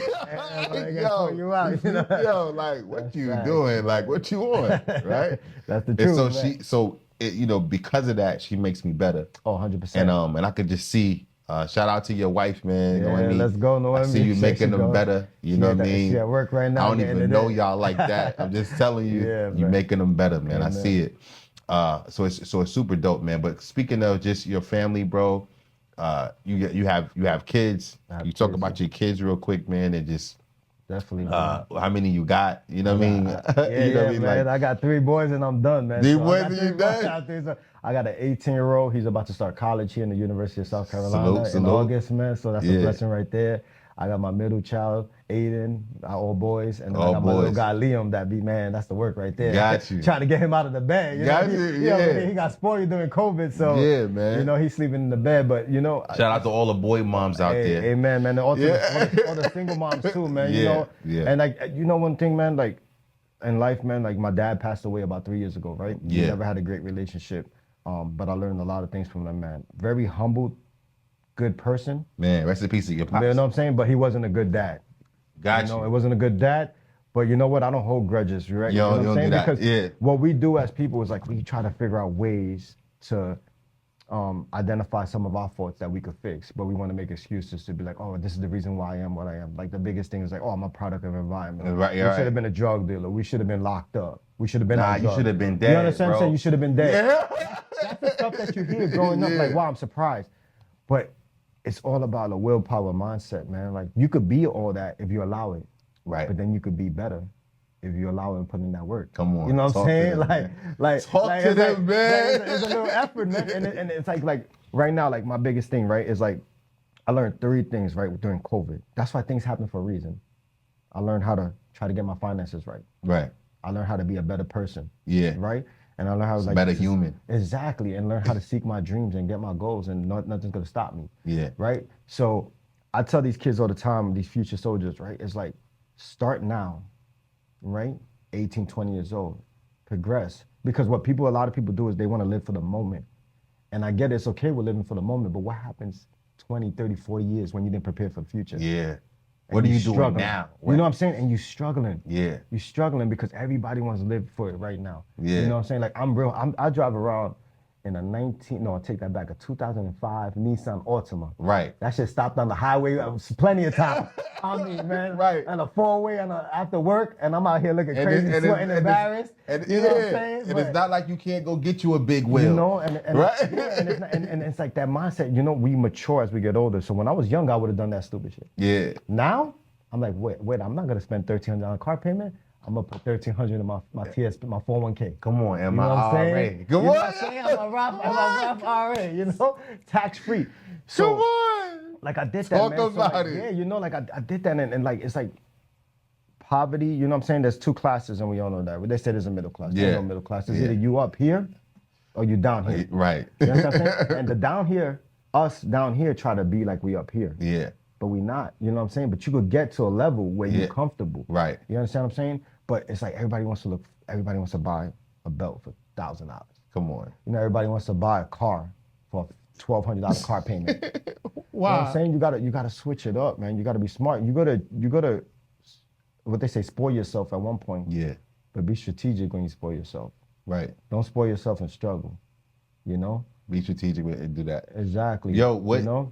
[SPEAKER 1] like, what you doing? Like, what you on? Right?
[SPEAKER 2] That's the truth.
[SPEAKER 1] And so you know, because of that, she makes me better.
[SPEAKER 2] Oh, 100%.
[SPEAKER 1] And I could just see. Shout out to your wife, man.
[SPEAKER 2] Yeah,
[SPEAKER 1] Noemi.
[SPEAKER 2] let's go, Noemi.
[SPEAKER 1] I see you making them better. You know what I mean?
[SPEAKER 2] She at work right now.
[SPEAKER 1] I don't even know y'all like that. I'm just telling you, you making them better, man. I see it. So it's super dope, man. But speaking of just your family, bro, you have kids. You talk about your kids real quick, man, and just
[SPEAKER 2] definitely.
[SPEAKER 1] How many you got? You know what I mean?
[SPEAKER 2] Yeah, man. I got 3 boys and I'm done, man.
[SPEAKER 1] 3 boys and you done?
[SPEAKER 2] I got an 18-year-old. He's about to start college here in the University of South Carolina in August, man. So that's a blessing right there. I got my middle child, Aiden, all boys, and then I
[SPEAKER 1] All
[SPEAKER 2] got my
[SPEAKER 1] boys.
[SPEAKER 2] little guy, Liam, that be, man, that's the work right there.
[SPEAKER 1] Got you.
[SPEAKER 2] Trying to get him out of the bed. You
[SPEAKER 1] Got
[SPEAKER 2] know?
[SPEAKER 1] you,
[SPEAKER 2] You know,
[SPEAKER 1] yeah.
[SPEAKER 2] he got spoiled during COVID, so,
[SPEAKER 1] Yeah, man.
[SPEAKER 2] you know, he's sleeping in the bed, but, you know.
[SPEAKER 1] Shout out to all the boy moms out there.
[SPEAKER 2] Amen, man. And also
[SPEAKER 1] Yeah.
[SPEAKER 2] all the single moms too, man.
[SPEAKER 1] Yeah,
[SPEAKER 2] You know,
[SPEAKER 1] yeah.
[SPEAKER 2] and like, you know, one thing, man, like in life, man, like my dad passed away about 3 years ago, right?
[SPEAKER 1] Yeah.
[SPEAKER 2] We never had a great relationship, but I learned a lot of things from that man. Very humble, good person.
[SPEAKER 1] Man, rest in peace to your pops.
[SPEAKER 2] You know what I'm saying? But he wasn't a good dad.
[SPEAKER 1] Got
[SPEAKER 2] You know,
[SPEAKER 1] you.
[SPEAKER 2] it wasn't a good dad. But you know what? I don't hold grudges, right?
[SPEAKER 1] Yo,
[SPEAKER 2] you know what
[SPEAKER 1] you
[SPEAKER 2] I'm
[SPEAKER 1] don't
[SPEAKER 2] saying?
[SPEAKER 1] do that.
[SPEAKER 2] Because
[SPEAKER 1] Yeah.
[SPEAKER 2] what we do as people is like we try to figure out ways to identify some of our faults that we could fix, but we want to make excuses to be like, oh, this is the reason why I am what I am. Like the biggest thing is like, oh, I'm a product of environment.
[SPEAKER 1] Right,
[SPEAKER 2] we
[SPEAKER 1] right.
[SPEAKER 2] should have been a drug dealer. We should have been locked up. We should have been.
[SPEAKER 1] Nah,
[SPEAKER 2] on
[SPEAKER 1] you
[SPEAKER 2] drugs.
[SPEAKER 1] should have been dead,
[SPEAKER 2] You understand?
[SPEAKER 1] bro.
[SPEAKER 2] Saying you should have been dead.
[SPEAKER 1] Yeah.
[SPEAKER 2] That's the stuff that you hear growing up. Like, wow, I'm surprised, but it's all about a willpower mindset, man. Like you could be all that if you allow it,
[SPEAKER 1] Right.
[SPEAKER 2] but then you could be better if you allow it and put in that work.
[SPEAKER 1] Come on,
[SPEAKER 2] You know what I'm
[SPEAKER 1] talk to
[SPEAKER 2] saying?
[SPEAKER 1] them,
[SPEAKER 2] like
[SPEAKER 1] Talk to
[SPEAKER 2] it's
[SPEAKER 1] them, man.
[SPEAKER 2] It's a little effort, man. And it's like right now, like my biggest thing, right, is like I learned 3 things, right, during COVID. That's why things happen for a reason. I learned how to try to get my finances right.
[SPEAKER 1] Right.
[SPEAKER 2] I learned how to be a better person.
[SPEAKER 1] Yeah.
[SPEAKER 2] Right? And I learned how to
[SPEAKER 1] Better human.
[SPEAKER 2] Exactly. And learn how to seek my dreams and get my goals, and nothing's gonna stop me.
[SPEAKER 1] Yeah.
[SPEAKER 2] Right? So I tell these kids all the time, these future soldiers, right? It's like start now, right? 18, 20 years old. Progress. Because what a lot of people do is they want to live for the moment. And I get it's okay with living for the moment, but what happens 20, 30, 40 years when you didn't prepare for the future?
[SPEAKER 1] Yeah.
[SPEAKER 2] And
[SPEAKER 1] What are you doing
[SPEAKER 2] struggling.
[SPEAKER 1] now?
[SPEAKER 2] You know what I'm saying? And you struggling.
[SPEAKER 1] Yeah.
[SPEAKER 2] You're struggling because everybody wants to live for it right now.
[SPEAKER 1] Yeah.
[SPEAKER 2] You know what I'm saying? Like I drive around in I take that back, a 2005 Nissan Altima.
[SPEAKER 1] Right.
[SPEAKER 2] That shit stopped on the highway plenty of times. I mean, man.
[SPEAKER 1] Right.
[SPEAKER 2] And a 4-way and after work, and I'm out here looking crazy, sweating, embarrassed.
[SPEAKER 1] You know what I'm saying? And it's not like you can't go get you a big wheel.
[SPEAKER 2] You know, and
[SPEAKER 1] right?
[SPEAKER 2] Yeah, and, and it's like that mindset. You know, we mature as we get older. So when I was young, I would have done that stupid shit.
[SPEAKER 1] Yeah.
[SPEAKER 2] Now, I'm like, wait, I'm not gonna spend $1,300 on a car payment. I'm gonna put $1,300 in my TSP, my 401k.
[SPEAKER 1] Come on, and
[SPEAKER 2] You know what I'm saying?
[SPEAKER 1] Come
[SPEAKER 2] You know
[SPEAKER 1] on.
[SPEAKER 2] what I'm saying? I'm a Roth IRA, you know, tax free. So,
[SPEAKER 1] Come on.
[SPEAKER 2] like I did that,
[SPEAKER 1] Talk
[SPEAKER 2] man. So,
[SPEAKER 1] about
[SPEAKER 2] like,
[SPEAKER 1] it.
[SPEAKER 2] Yeah, you know, like I did that, and like it's like poverty. You know what I'm saying? There's 2 classes, and we all know that. They say there's a middle class.
[SPEAKER 1] Yeah.
[SPEAKER 2] There's no middle class. It's
[SPEAKER 1] Yeah.
[SPEAKER 2] either you up here or you down here.
[SPEAKER 1] Right.
[SPEAKER 2] You know what I'm saying? And the down here, us down here, try to be like we up here.
[SPEAKER 1] Yeah.
[SPEAKER 2] But we not, you know what I'm saying? But you could get to a level where
[SPEAKER 1] Yeah.
[SPEAKER 2] you're comfortable.
[SPEAKER 1] Right.
[SPEAKER 2] You understand what I'm saying? But it's like everybody wants to buy a belt for $1,000.
[SPEAKER 1] Come on.
[SPEAKER 2] You know, everybody wants to buy a car for a $1,200 car payment.
[SPEAKER 1] Wow.
[SPEAKER 2] You know what I'm saying? You gotta switch it up, man. You gotta be smart. You gotta what they say, spoil yourself at one point.
[SPEAKER 1] Yeah.
[SPEAKER 2] But be strategic when you spoil yourself.
[SPEAKER 1] Right.
[SPEAKER 2] Don't spoil yourself and struggle. You know?
[SPEAKER 1] Be strategic with and do that.
[SPEAKER 2] Exactly.
[SPEAKER 1] Yo, what?
[SPEAKER 2] You know?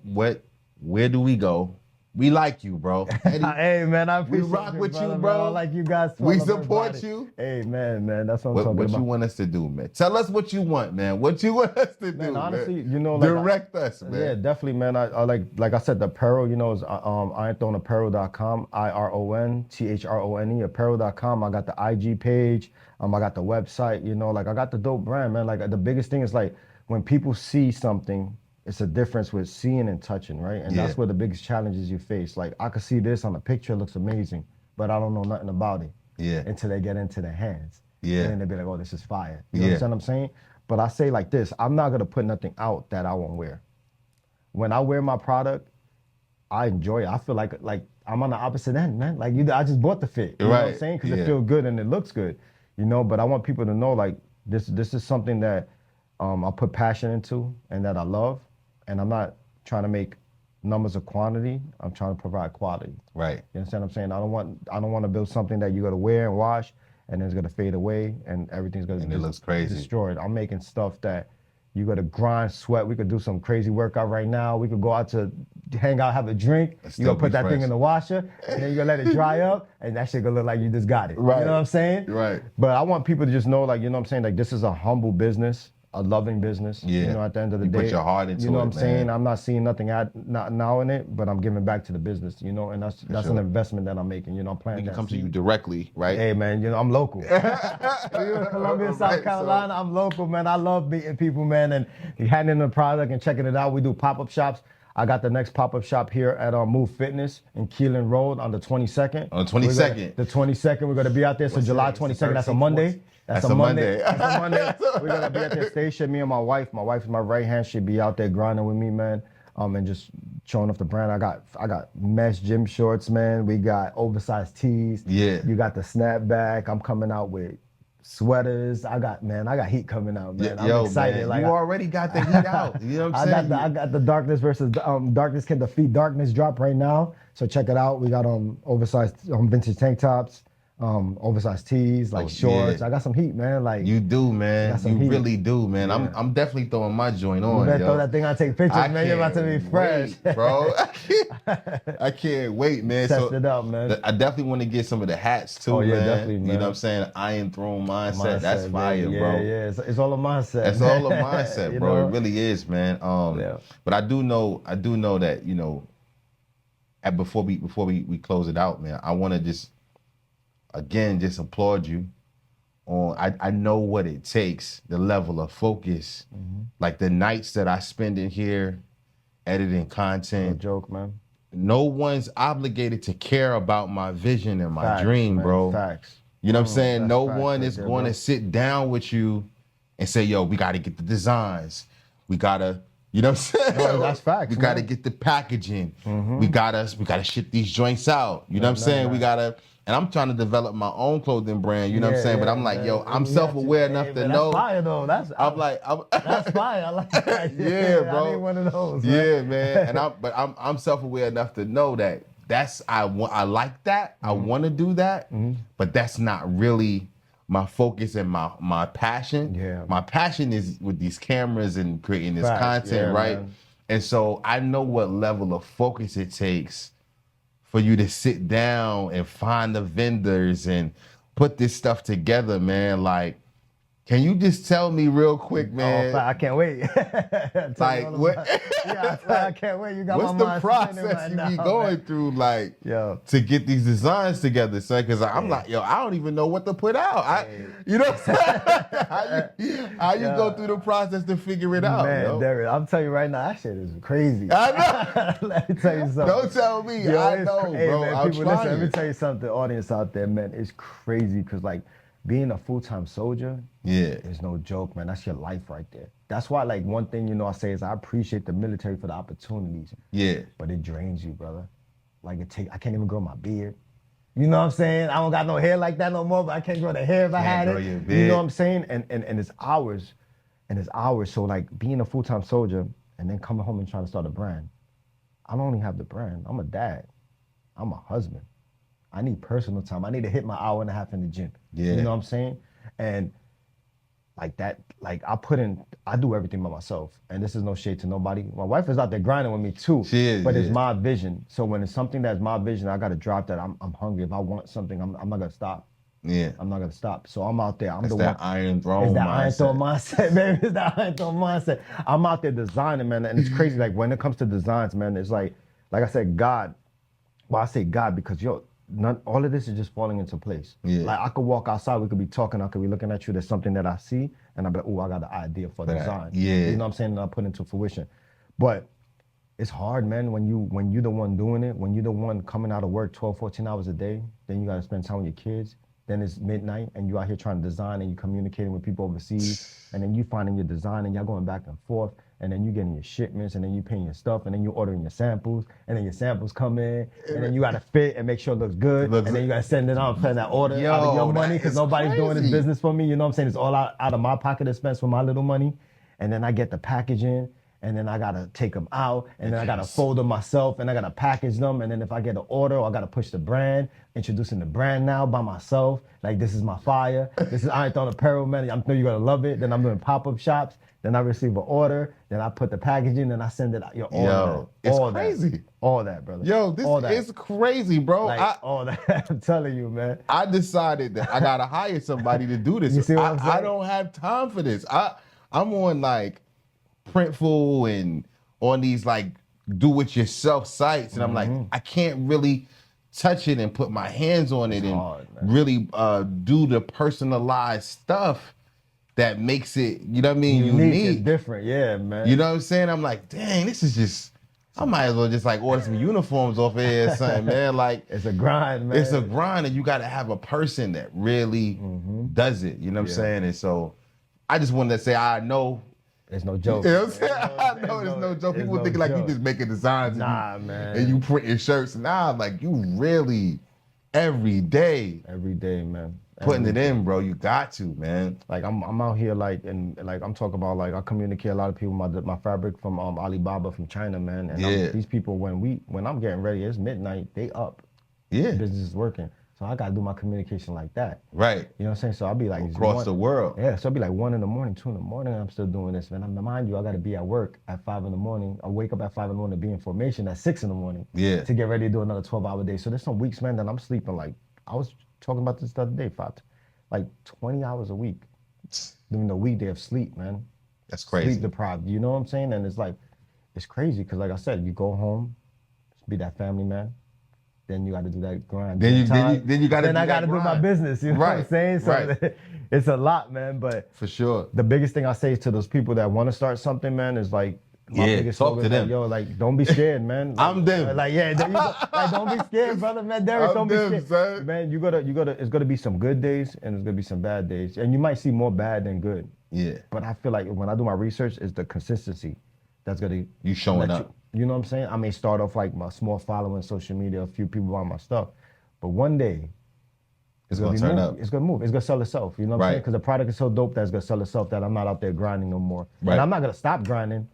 [SPEAKER 1] Where do we go? We like you, bro. Eddie,
[SPEAKER 2] Hey man, I appreciate
[SPEAKER 1] rock with
[SPEAKER 2] brother,
[SPEAKER 1] you,
[SPEAKER 2] man.
[SPEAKER 1] bro.
[SPEAKER 2] I like you guys. Too.
[SPEAKER 1] We
[SPEAKER 2] I love
[SPEAKER 1] support
[SPEAKER 2] everybody.
[SPEAKER 1] you.
[SPEAKER 2] Hey man, that's what I'm
[SPEAKER 1] what
[SPEAKER 2] talking about.
[SPEAKER 1] you want us to do, man? Tell us what you want, man. What you want us to do,
[SPEAKER 2] Man, honestly,
[SPEAKER 1] man.
[SPEAKER 2] you know, like
[SPEAKER 1] direct us, man.
[SPEAKER 2] Yeah, definitely, man. I like I said, the apparel, you know, is ironthroneapparel.com, IRONTHRONE, apparel.com. I got the IG page, I got the website, you know, like I got the dope brand, man. Like the biggest thing is like when people see something, it's a difference with seeing and touching, right? And
[SPEAKER 1] Yeah.
[SPEAKER 2] that's where the biggest challenges you face. Like I could see this on a picture, it looks amazing, but I don't know nothing about it.
[SPEAKER 1] Yeah.
[SPEAKER 2] Until they get into their hands.
[SPEAKER 1] Yeah.
[SPEAKER 2] And then they be like, oh, this is fire. You
[SPEAKER 1] Yeah.
[SPEAKER 2] understand what I'm saying? But I say like this, I'm not gonna put nothing out that I won't wear. When I wear my product, I enjoy it. I feel like I'm on the opposite end, man. Like I just bought the fit. You know what I'm
[SPEAKER 1] Right.
[SPEAKER 2] saying? Because
[SPEAKER 1] Yeah.
[SPEAKER 2] it feels good and it looks good. You know, but I want people to know like this is something that I put passion into and that I love. And I'm not trying to make numbers of quantity. I'm trying to provide quality.
[SPEAKER 1] Right.
[SPEAKER 2] You understand what I'm saying? I don't want to build something that you got to wear and wash and then it's going to fade away and everything's going to
[SPEAKER 1] And it looks crazy.
[SPEAKER 2] destroyed. I'm making stuff that you got to grind, sweat. We could do some crazy workout right now. We could go out to hang out, have a drink.
[SPEAKER 1] And
[SPEAKER 2] You gonna
[SPEAKER 1] still
[SPEAKER 2] put
[SPEAKER 1] be
[SPEAKER 2] that thing
[SPEAKER 1] fresh.
[SPEAKER 2] in the washer and then you gonna let it dry up and that shit gonna look like you just got it.
[SPEAKER 1] Right.
[SPEAKER 2] You know what I'm saying?
[SPEAKER 1] Right.
[SPEAKER 2] But I want people to just know, like, you know what I'm saying? Like, this is a humble business, a loving business.
[SPEAKER 1] Yeah.
[SPEAKER 2] You know, at the end of the
[SPEAKER 1] You
[SPEAKER 2] day.
[SPEAKER 1] put your heart into
[SPEAKER 2] You know
[SPEAKER 1] it,
[SPEAKER 2] what I'm saying?
[SPEAKER 1] man.
[SPEAKER 2] I'm not seeing nothing now in it, but I'm giving back to the business, you know, and that's
[SPEAKER 1] sure.
[SPEAKER 2] an investment that I'm making. You know, I'm
[SPEAKER 1] We
[SPEAKER 2] planting
[SPEAKER 1] can
[SPEAKER 2] that
[SPEAKER 1] come to
[SPEAKER 2] seed.
[SPEAKER 1] you directly, right?
[SPEAKER 2] Hey man, you know, I'm local. You're in Columbia,
[SPEAKER 1] Right,
[SPEAKER 2] South
[SPEAKER 1] so-
[SPEAKER 2] Carolina, I'm local, man. I love meeting people, man, and handing the product and checking it out. We do pop-up shops. I got the next pop-up shop here at Move Fitness in Keelan Road on the 22nd.
[SPEAKER 1] On the 22nd.
[SPEAKER 2] The 22nd, we're gonna be out there. So July 22nd, that's a Monday. That's a Monday. That's a Monday. We're gonna be at the station. Me and my wife. My wife is my right hand. She'll be out there grinding with me, man. And just showing off the brand. I got mesh gym shorts, man. We got oversized tees.
[SPEAKER 1] Yeah.
[SPEAKER 2] You got the snapback. I'm coming out with sweaters. I got heat coming out, man. I'm excited.
[SPEAKER 1] Man,
[SPEAKER 2] like
[SPEAKER 1] you already got the heat out. You know what I'm saying?
[SPEAKER 2] I got the darkness versus darkness can defeat darkness drop right now. So check it out. We got oversized vintage tank tops, oversized tees, like shorts.
[SPEAKER 1] Yeah.
[SPEAKER 2] I got some heat, man. Like
[SPEAKER 1] you do, man. You
[SPEAKER 2] heat.
[SPEAKER 1] really do, man.
[SPEAKER 2] Yeah.
[SPEAKER 1] I'm definitely throwing my joint on.
[SPEAKER 2] You better
[SPEAKER 1] yo.
[SPEAKER 2] throw that thing on, take pictures, man. You're about to be fresh,
[SPEAKER 1] bro. I can't wait, man.
[SPEAKER 2] Test it out, man.
[SPEAKER 1] I definitely want to get some of the hats too,
[SPEAKER 2] yeah,
[SPEAKER 1] man.
[SPEAKER 2] definitely, man.
[SPEAKER 1] You know what I'm saying? Iron Throne mindset. That's fire, bro.
[SPEAKER 2] Yeah, it's all a mindset.
[SPEAKER 1] That's all a mindset, bro.
[SPEAKER 2] know?
[SPEAKER 1] It really is, man. But I do know that, you know, before we close it out, man, I want to just applaud you on. I know what it takes, the level of focus, like the nights that I spend in here editing content.
[SPEAKER 2] No joke, man.
[SPEAKER 1] No one's obligated to care about my vision and my
[SPEAKER 2] Facts,
[SPEAKER 1] dream,
[SPEAKER 2] man.
[SPEAKER 1] bro.
[SPEAKER 2] Facts.
[SPEAKER 1] You know what I'm saying? No
[SPEAKER 2] facts
[SPEAKER 1] one
[SPEAKER 2] right
[SPEAKER 1] is
[SPEAKER 2] there,
[SPEAKER 1] going
[SPEAKER 2] bro.
[SPEAKER 1] to sit down with you and say, yo, we got to get the designs. We got to, you know what I'm saying?
[SPEAKER 2] No, that's facts,
[SPEAKER 1] We got to
[SPEAKER 2] man.
[SPEAKER 1] get the packaging. We got to ship these joints out. You know what I'm saying? We got to, and I'm trying to develop my own clothing brand, you know what I'm saying? But I'm like,
[SPEAKER 2] man.
[SPEAKER 1] yo, I'm
[SPEAKER 2] Yeah,
[SPEAKER 1] self-aware enough to know.
[SPEAKER 2] That's fire, though.
[SPEAKER 1] I'm like,
[SPEAKER 2] That's fire. I like that.
[SPEAKER 1] Yeah, bro.
[SPEAKER 2] I need one of those.
[SPEAKER 1] Yeah, man. And I'm self-aware enough to know that I like that. I want to do that, but that's not really my focus and my passion.
[SPEAKER 2] Yeah.
[SPEAKER 1] My passion is with these cameras and creating this
[SPEAKER 2] Facts.
[SPEAKER 1] content,
[SPEAKER 2] Yeah,
[SPEAKER 1] right?
[SPEAKER 2] man.
[SPEAKER 1] And so I know what level of focus it takes for you to sit down and find the vendors and put this stuff together, man. Like, can you just tell me real quick, man?
[SPEAKER 2] Oh, I can't wait.
[SPEAKER 1] Like, what?
[SPEAKER 2] I can't wait. You got
[SPEAKER 1] What's
[SPEAKER 2] my
[SPEAKER 1] the
[SPEAKER 2] mind
[SPEAKER 1] process
[SPEAKER 2] spinning right
[SPEAKER 1] you
[SPEAKER 2] now,
[SPEAKER 1] be going
[SPEAKER 2] man.
[SPEAKER 1] through, like,
[SPEAKER 2] Yo.
[SPEAKER 1] to get these designs together, son? Because I'm like, yo, I don't even know what to put out. You know what I'm saying? How you go through the process to figure it out,
[SPEAKER 2] Man,
[SPEAKER 1] yo?
[SPEAKER 2] Derek, I'm telling you right now, that shit is crazy.
[SPEAKER 1] I know.
[SPEAKER 2] Let me tell you something.
[SPEAKER 1] Don't tell me.
[SPEAKER 2] Yo,
[SPEAKER 1] I
[SPEAKER 2] it's
[SPEAKER 1] know,
[SPEAKER 2] hey,
[SPEAKER 1] bro.
[SPEAKER 2] man,
[SPEAKER 1] I'm
[SPEAKER 2] people, listen, let me
[SPEAKER 1] trying.
[SPEAKER 2] tell you something, audience out there, man, it's crazy because, like, being a full-time soldier
[SPEAKER 1] Yeah.
[SPEAKER 2] is no joke, man. That's your life right there. That's why, like, one thing, you know, I say is I appreciate the military for the opportunities,
[SPEAKER 1] Yeah.
[SPEAKER 2] but it drains you, brother. Like, I can't even grow my beard. You know what I'm saying? I don't got no hair like that no more, but I can't grow the hair if I had
[SPEAKER 1] grow
[SPEAKER 2] it.
[SPEAKER 1] your
[SPEAKER 2] You
[SPEAKER 1] beard.
[SPEAKER 2] know what I'm saying? And it's hours. And it's hours. So, like, being a full-time soldier and then coming home and trying to start a brand. I don't only have the brand. I'm a dad. I'm a husband. I need personal time. I need to hit my hour and a half in the gym.
[SPEAKER 1] Yeah.
[SPEAKER 2] You know what I'm saying? And like that, like I do everything by myself. And this is no shade to nobody. My wife is out there grinding with me too.
[SPEAKER 1] She is,
[SPEAKER 2] But it's
[SPEAKER 1] yeah.
[SPEAKER 2] my vision. So when it's something that's my vision, I gotta drop that. I'm hungry. If I want something, I'm not gonna stop.
[SPEAKER 1] Yeah.
[SPEAKER 2] I'm not gonna stop. So I'm out there. I'm
[SPEAKER 1] It's
[SPEAKER 2] the
[SPEAKER 1] that
[SPEAKER 2] one.
[SPEAKER 1] Iron Throne
[SPEAKER 2] It's that Iron
[SPEAKER 1] mindset.
[SPEAKER 2] Throne mindset, baby. It's that Iron Throne mindset. I'm out there designing, man. And it's crazy. Like when it comes to designs, man, it's like I said, God. Well, I say God because all of this is just falling into place.
[SPEAKER 1] Yeah.
[SPEAKER 2] Like I could walk outside, we could be talking, I could be looking at you, there's something that I see, and I'm like, oh, I got an idea for design.
[SPEAKER 1] Yeah.
[SPEAKER 2] You know what I'm saying? And I put into fruition. But it's hard, man, when you're the one doing it, when you're the one coming out of work 12, 14 hours a day, then you gotta spend time with your kids. Then it's midnight and you out here trying to design and you communicating with people overseas, and then you finding your design and y'all going back and forth, and then you getting your shipments, and then you paying your stuff, and then you ordering your samples, and then your samples come in, and then you gotta fit and make sure it looks good, and then you gotta send it out and send that order out of your money because nobody's doing this business for me. You know what I'm saying? It's all out of my pocket expense for my little money, and then I get the packaging. And then I gotta take them out, and then I gotta fold them myself, and I gotta package them, and then if I get an order, I gotta push the brand, introducing the brand now by myself. Like, this is my fire. This is Iron Throne Apparel, man. I know you're gonna love it. Then I'm doing pop-up shops. Then I receive an order. Then I put the packaging, then I send it out.
[SPEAKER 1] It's crazy.
[SPEAKER 2] All that, brother.
[SPEAKER 1] Yo, this is crazy, bro.
[SPEAKER 2] Like, all that. I'm telling you, man.
[SPEAKER 1] I decided that I gotta hire somebody to do this.
[SPEAKER 2] You see what I'm saying?
[SPEAKER 1] I don't have time for this. I'm on like Printful and on these like do-it-yourself sites, and I'm like, I can't really touch it and put my hands on it and
[SPEAKER 2] hard, man.
[SPEAKER 1] really do the personalized stuff that makes it, you know what I mean, unique.
[SPEAKER 2] It's different, yeah, man.
[SPEAKER 1] You know what I'm saying? I'm like, dang, this is just I might as well just like order some uniforms off of here or something, man. Like
[SPEAKER 2] it's a grind, man.
[SPEAKER 1] It's a grind, and you got to have a person that really does it. You know what I'm saying? And so, I just wanted to say, I know.
[SPEAKER 2] It's no joke.
[SPEAKER 1] You know what I'm saying? I know it's no joke. People think like you just making designs
[SPEAKER 2] man.
[SPEAKER 1] And you printing shirts. Nah, like you really every day.
[SPEAKER 2] Every day, man.
[SPEAKER 1] Putting it in, bro. You got to, man.
[SPEAKER 2] Like I'm out here like, and like I'm talking about like I communicate a lot of people my fabric from Alibaba from China, man. And these people when I'm getting ready, it's midnight, they up.
[SPEAKER 1] Yeah.
[SPEAKER 2] Business is working. So I gotta do my communication like that.
[SPEAKER 1] Right.
[SPEAKER 2] You know what I'm saying? So I'll be like
[SPEAKER 1] across the world.
[SPEAKER 2] Yeah. So I'll be like 1 in the morning, 2 in the morning, I'm still doing this, man. Mind you, I gotta be at work at 5 in the morning. I wake up at 5 in the morning to be in formation at 6 in the morning.
[SPEAKER 1] Yeah.
[SPEAKER 2] To get ready to do another 12-hour day. So there's some weeks, man, that I'm sleeping like I was talking about this the other day, like 20 hours a week. During the weekday of sleep, man.
[SPEAKER 1] That's crazy.
[SPEAKER 2] Sleep deprived. You know what I'm saying? And it's like, it's crazy because like I said, you go home, be that family man. Then you got to do that grind.
[SPEAKER 1] Then you got to.
[SPEAKER 2] Then I got to do my business. You know what I'm saying? So it's a lot, man. But
[SPEAKER 1] for sure,
[SPEAKER 2] the biggest thing I say to those people that want to start something, man, is like, my biggest
[SPEAKER 1] talk to them.
[SPEAKER 2] Like, yo, like, don't be scared, man. Like,
[SPEAKER 1] I'm them.
[SPEAKER 2] Like, don't be scared, brother, man. Derek, don't be scared,
[SPEAKER 1] son.
[SPEAKER 2] man. You gotta. It's gonna be some good days and it's gonna be some bad days, and you might see more bad than good.
[SPEAKER 1] Yeah.
[SPEAKER 2] But I feel like when I do my research, it's the consistency that's gonna
[SPEAKER 1] you showing up.
[SPEAKER 2] You know what I'm saying? I may start off like my small following on social media, a few people buying my stuff, but one day it's gonna turn up. It's gonna move. It's gonna sell itself. You know what I'm saying? Because the product is so dope that it's gonna sell itself that I'm not out there grinding no more. Right. And I'm not gonna stop grinding,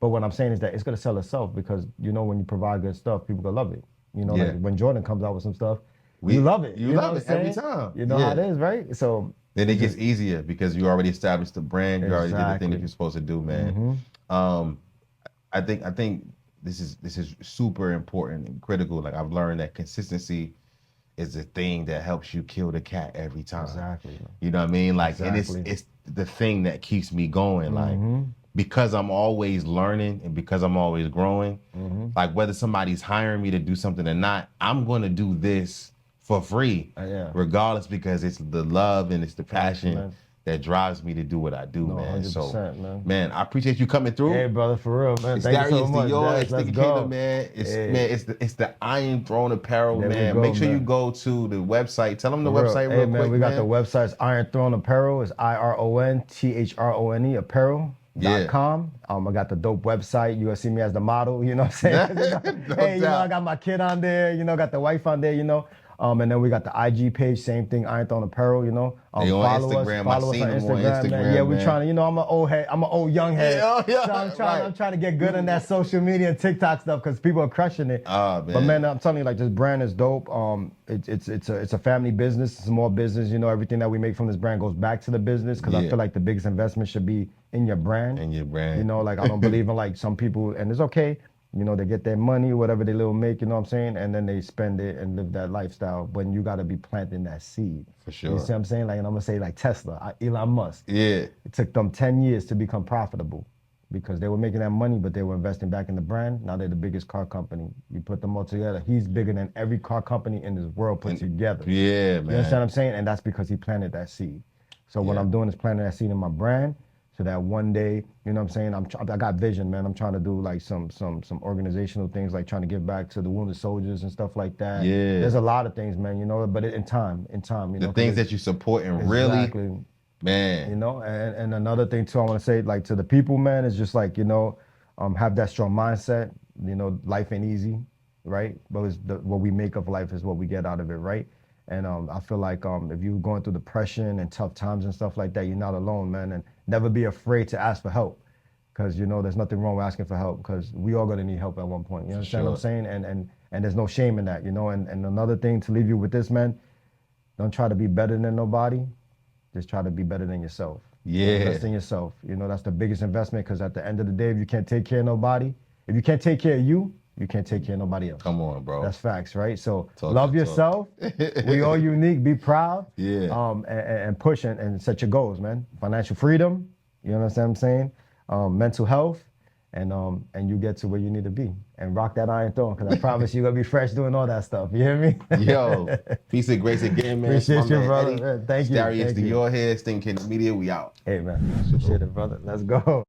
[SPEAKER 2] but what I'm saying is that it's gonna sell itself because you know when you provide good stuff, people gonna love it. You know, like when Jordan comes out with some stuff, you love it.
[SPEAKER 1] You love it every time.
[SPEAKER 2] You know how it is, right? So
[SPEAKER 1] then it gets easier because you already established the brand. You already did the thing that you're supposed to do, man. I think this is super important and critical. Like I've learned that consistency is the thing that helps you kill the cat every time.
[SPEAKER 2] Exactly.
[SPEAKER 1] You know what I mean? Like, and it's the thing that keeps me going. Like, because I'm always learning and because I'm always growing, like whether somebody's hiring me to do something or not, I'm going to do this for free, regardless, because it's the love and it's the passion that drives me to do what I do, man.
[SPEAKER 2] 100%,
[SPEAKER 1] so, man, I appreciate you coming through.
[SPEAKER 2] Hey, brother, for real, man.
[SPEAKER 1] Thank you so much.
[SPEAKER 2] Let's go,
[SPEAKER 1] man. It's the Iron Throne Apparel, man. Make sure you go to the website. Tell them the website real quick, man.
[SPEAKER 2] We got the website. It's Iron Throne Apparel. It's IRONTHRONE apparel.com. I got the dope website. You gonna see me as the model. You know what I'm saying? Hey, you know I got my kid on there. You know, got the wife on there. You know. And then we got the IG page, same thing, Iron Throne Apparel, you know.
[SPEAKER 1] Follow Instagram.
[SPEAKER 2] Follow us on Instagram, man. Yeah, we're trying to, you know, I'm an old head, I'm an old young head. So I'm trying to get good in that social media and TikTok stuff because people are crushing it.
[SPEAKER 1] Man.
[SPEAKER 2] But man, I'm telling you, like this brand is dope. It's a family business, small business. You know, everything that we make from this brand goes back to the business because I feel like the biggest investment should be in your brand.
[SPEAKER 1] In your brand.
[SPEAKER 2] You know, like I don't believe in like some people, and it's okay. You know, they get their money, whatever they little make, you know what I'm saying? And then they spend it and live that lifestyle. But you got to be planting that seed.
[SPEAKER 1] For sure.
[SPEAKER 2] You see what I'm saying? Like, and I'm going to say like Tesla, Elon Musk.
[SPEAKER 1] Yeah.
[SPEAKER 2] It took them 10 years to become profitable because they were making that money, but they were investing back in the brand. Now they're the biggest car company. You put them all together. He's bigger than every car company in this world put together.
[SPEAKER 1] Yeah, man.
[SPEAKER 2] You understand what I'm saying? And that's because he planted that seed. So what I'm doing is planting that seed in my brand. So that one day, you know what I'm saying? I got vision, man. I'm trying to do like some organizational things, like trying to give back to the wounded soldiers and stuff like that.
[SPEAKER 1] Yeah.
[SPEAKER 2] There's a lot of things, man, you know, but in time, you know.
[SPEAKER 1] The things that you supporting really, man.
[SPEAKER 2] You know, and another thing too, I want to say like to the people, man, is just like, you know, have that strong mindset. You know, life ain't easy, right? But what we make of life is what we get out of it, right? And I feel like if you're going through depression and tough times and stuff like that, you're not alone, man. And never be afraid to ask for help. Because, you know, there's nothing wrong with asking for help because we all going to need help at one point. You understand what I'm saying? And there's no shame in that, you know. And another thing to leave you with this, man, don't try to be better than nobody. Just try to be better than yourself.
[SPEAKER 1] Yeah.
[SPEAKER 2] Invest in yourself. You know, that's the biggest investment because at the end of the day, if you can't take care of nobody, if you can't take care of you, you can't take care of nobody else.
[SPEAKER 1] Come on, bro.
[SPEAKER 2] That's facts, right? So love yourself. We all unique. Be proud.
[SPEAKER 1] Yeah.
[SPEAKER 2] And push and set your goals, man. Financial freedom. You understand what I'm saying? Mental health, and you get to where you need to be. And rock that Iron Throne, because I promise you're gonna be fresh doing all that stuff. You hear me?
[SPEAKER 1] Yo, peace and grace again, man.
[SPEAKER 2] Appreciate you, brother. Man, thank you.
[SPEAKER 1] Darius, to your head, Stinking Media. We out.
[SPEAKER 2] Hey, man. Appreciate it, brother. Let's go.